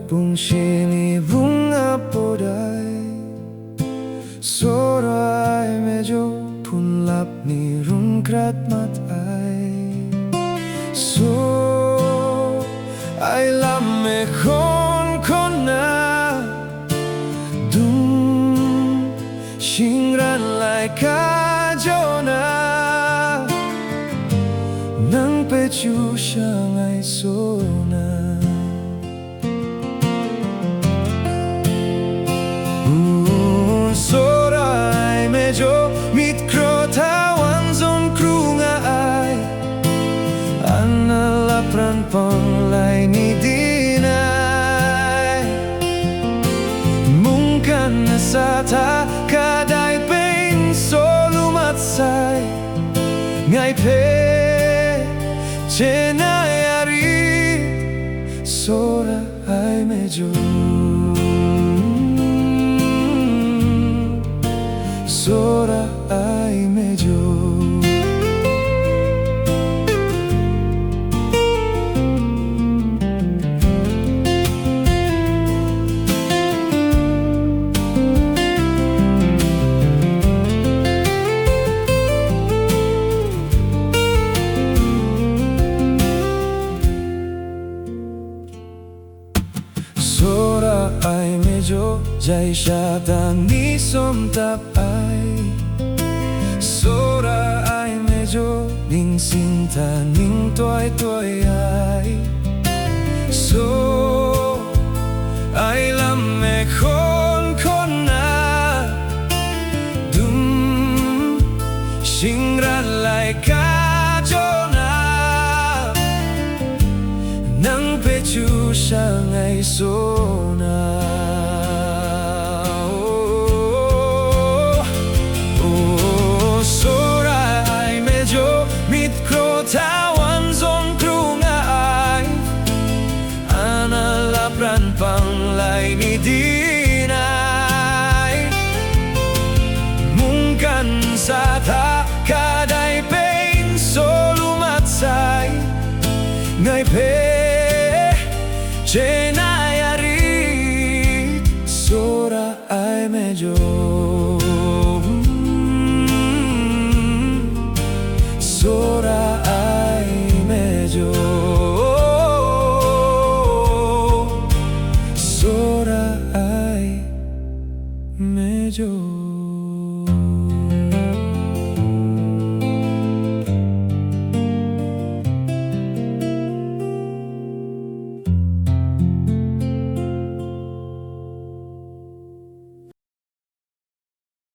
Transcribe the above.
Kung sinibunga poday Sora ay medyo punlap ni rungkrat matay So ay lame kon na Dung Shingran lai ka jona Nang pechu siyang ay sona Sora ay medyo mikro tawan zon krunga ay Analapran panglay ni dinay Mungkan na sa ta kaday pain so lumatsay Ngay pe chenayari Sora ay medyo Sora ay medyo Sora ay medyo jay siya tani somtap ay Sora ay medyo ning sinta ning toy ay So ay lame kon na Dum Shingran lai ka jona Nang pechu siyang ay sona Tawan zon krunga ay Analapran panglay ni dinay Mungkan sa ta kaday pain so lumatsay Ngay pe chenayari Sora ay medyo Sora ay medyo Sora ay medyo